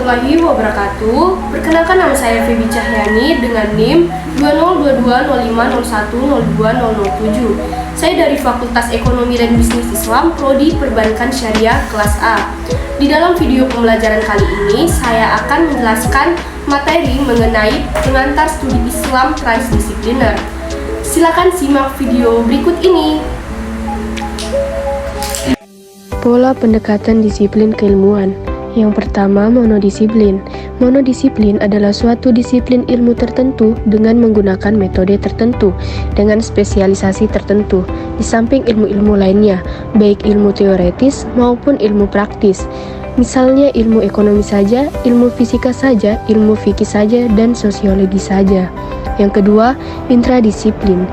warahmatullahi wabarakatuh. Perkenalkan, nama saya Febi Cahyani dengan NIM 202205010207. Saya dari Fakultas Ekonomi dan Bisnis Islam, Prodi Perbankan Syariah kelas A. Di dalam video pembelajaran kali ini, saya akan menjelaskan materi mengenai pengantar studi Islam transdisipliner. Silakan simak video berikut ini. Pola pendekatan disiplin keilmuan. Yang pertama, monodisiplin. Monodisiplin adalah suatu disiplin ilmu tertentu dengan menggunakan metode tertentu, dengan spesialisasi tertentu, di samping ilmu-ilmu lainnya, baik ilmu teoretis maupun ilmu praktis. Misalnya ilmu ekonomi saja, ilmu fisika saja, ilmu fikih saja, dan sosiologi saja. Yang kedua, intradisiplin.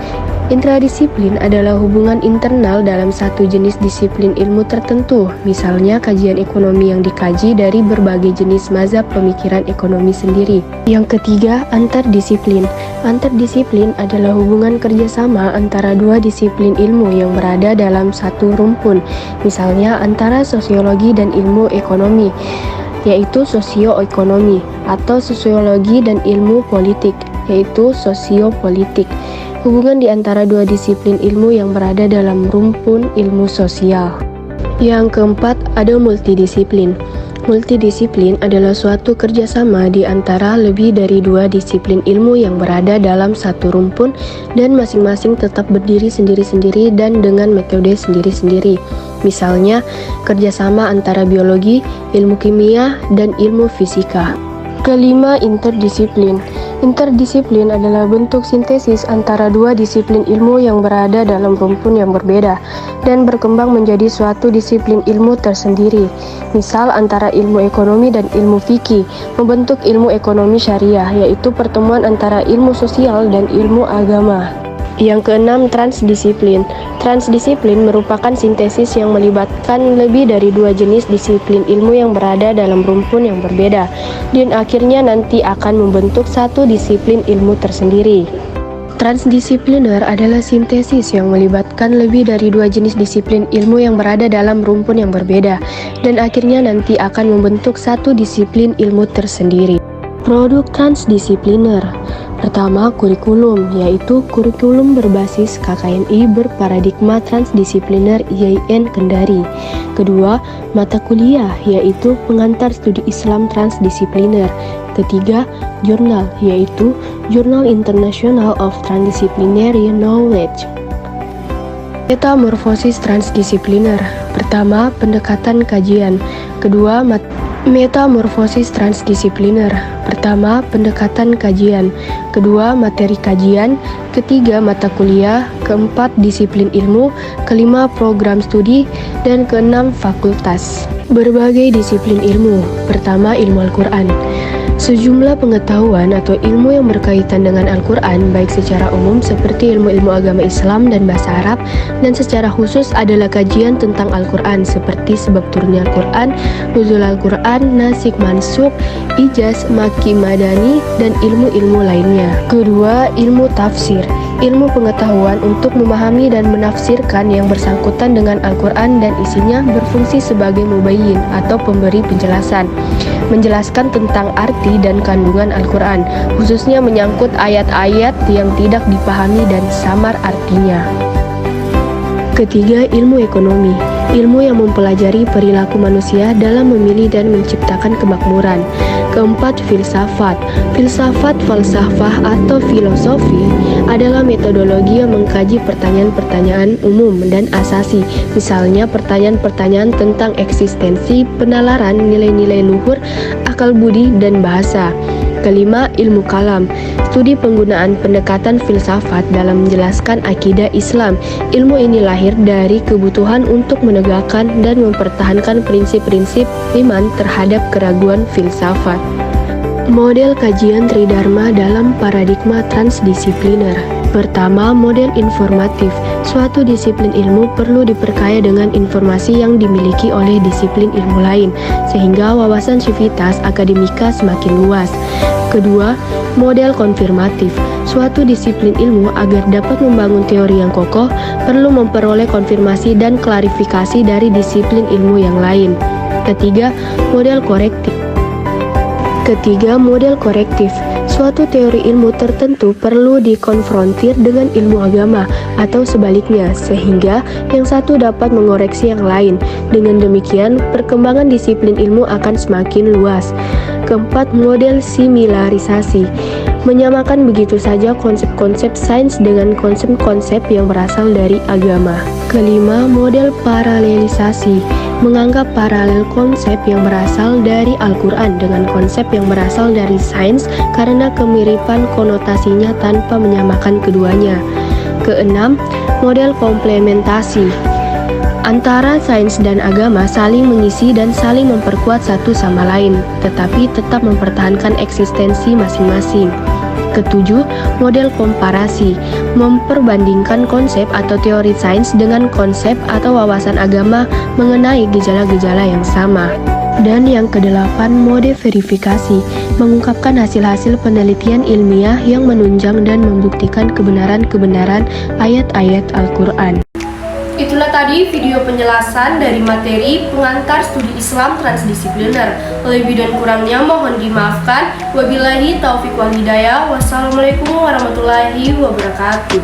Intradisiplin adalah hubungan internal dalam satu jenis disiplin ilmu tertentu, misalnya kajian ekonomi yang dikaji dari berbagai jenis mazhab pemikiran ekonomi sendiri. Yang ketiga, antardisiplin. Antardisiplin adalah hubungan kerjasama antara dua disiplin ilmu yang berada dalam satu rumpun, misalnya antara sosiologi dan ilmu ekonomi, yaitu sosioekonomi, atau sosiologi dan ilmu politik, yaitu sosiopolitik. Hubungan di antara dua disiplin ilmu yang berada dalam rumpun ilmu sosial. Yang keempat, ada multidisiplin. Multidisiplin adalah suatu kerjasama di antara lebih dari dua disiplin ilmu yang berada dalam satu rumpun dan masing-masing tetap berdiri sendiri-sendiri dan dengan metode sendiri-sendiri. Misalnya, kerjasama antara biologi, ilmu kimia, dan ilmu fisika. Kelima, interdisiplin. Interdisiplin adalah bentuk sintesis antara dua disiplin ilmu yang berada dalam rumpun yang berbeda dan berkembang menjadi suatu disiplin ilmu tersendiri. Misal antara ilmu ekonomi dan ilmu fikih membentuk ilmu ekonomi syariah, yaitu pertemuan antara ilmu sosial dan ilmu agama. Yang keenam, transdisiplin. Transdisiplin merupakan sintesis yang melibatkan lebih dari dua jenis disiplin ilmu yang berada dalam rumpun yang berbeda, dan akhirnya nanti akan membentuk satu disiplin ilmu tersendiri. Transdisipliner adalah sintesis yang melibatkan lebih dari dua jenis disiplin ilmu yang berada dalam rumpun yang berbeda, dan akhirnya nanti akan membentuk satu disiplin ilmu tersendiri. Produk transdisipliner. Pertama, kurikulum, yaitu kurikulum berbasis KKNI berparadigma transdisipliner IAIN Kendari. Kedua, mata kuliah, yaitu pengantar studi Islam transdisipliner. Ketiga, jurnal, yaitu Journal International of Transdisciplinary Knowledge. Metamorfosis transdisipliner. Pertama, pendekatan kajian. Kedua, metamorfosis transdisipliner. Pertama, pendekatan kajian. Kedua, materi kajian. Ketiga, mata kuliah. Keempat, disiplin ilmu. Kelima, program studi. Dan keenam, fakultas. Berbagai disiplin ilmu. Pertama, ilmu Al-Quran. Sejumlah pengetahuan atau ilmu yang berkaitan dengan Al-Quran, baik secara umum seperti ilmu-ilmu agama Islam dan bahasa Arab, dan secara khusus adalah kajian tentang Al-Quran seperti sebab turunnya Al-Quran, nuzul Al-Quran, nasik mansuk, ijaz, maki madani, dan ilmu-ilmu lainnya. Kedua, ilmu tafsir. Ilmu pengetahuan untuk memahami dan menafsirkan yang bersangkutan dengan Al-Quran dan isinya berfungsi sebagai mubayyin atau pemberi penjelasan, menjelaskan tentang arti dan kandungan Al-Quran, khususnya menyangkut ayat-ayat yang tidak dipahami dan samar artinya. Ketiga, ilmu ekonomi. Ilmu yang mempelajari perilaku manusia dalam memilih dan menciptakan kemakmuran. Keempat, filsafat. Filsafat, falsafah, atau filosofi adalah metodologi yang mengkaji pertanyaan-pertanyaan umum dan asasi, misalnya pertanyaan-pertanyaan tentang eksistensi, penalaran, nilai-nilai luhur, akal budi, dan bahasa. Kelima, ilmu kalam. Studi penggunaan pendekatan filsafat dalam menjelaskan akidah Islam. Ilmu ini lahir dari kebutuhan untuk menegakkan dan mempertahankan prinsip-prinsip iman terhadap keraguan filsafat. Model kajian Tridharma dalam paradigma transdisipliner. Pertama, model informatif. Suatu disiplin ilmu perlu diperkaya dengan informasi yang dimiliki oleh disiplin ilmu lain, sehingga wawasan sivitas akademika semakin luas. Kedua, model konfirmatif. Suatu disiplin ilmu agar dapat membangun teori yang kokoh, perlu memperoleh konfirmasi dan klarifikasi dari disiplin ilmu yang lain. Ketiga, model korektif. Ketiga, model korektif. Suatu teori ilmu tertentu perlu dikonfrontir dengan ilmu agama atau sebaliknya, sehingga yang satu dapat mengoreksi yang lain. Dengan demikian, perkembangan disiplin ilmu akan semakin luas. Keempat, model similarisasi. Menyamakan begitu saja konsep-konsep sains dengan konsep-konsep yang berasal dari agama. Kelima, model paralelisasi. Menganggap paralel konsep yang berasal dari Al-Quran dengan konsep yang berasal dari sains karena kemiripan konotasinya tanpa menyamakan keduanya. Keenam, model komplementasi. Antara sains dan agama saling mengisi dan saling memperkuat satu sama lain, tetapi tetap mempertahankan eksistensi masing-masing. Ketujuh, model komparasi. Memperbandingkan konsep atau teori sains dengan konsep atau wawasan agama mengenai gejala-gejala yang sama. Dan yang kedelapan, mode verifikasi. Mengungkapkan hasil-hasil penelitian ilmiah yang menunjang dan membuktikan kebenaran-kebenaran ayat-ayat Al-Quran. Itulah tadi video penjelasan dari materi pengantar studi Islam transdisipliner. Lebih dan kurangnya mohon dimaafkan. Wabillahi taufiq wal hidayah. Wassalamualaikum warahmatullahi wabarakatuh.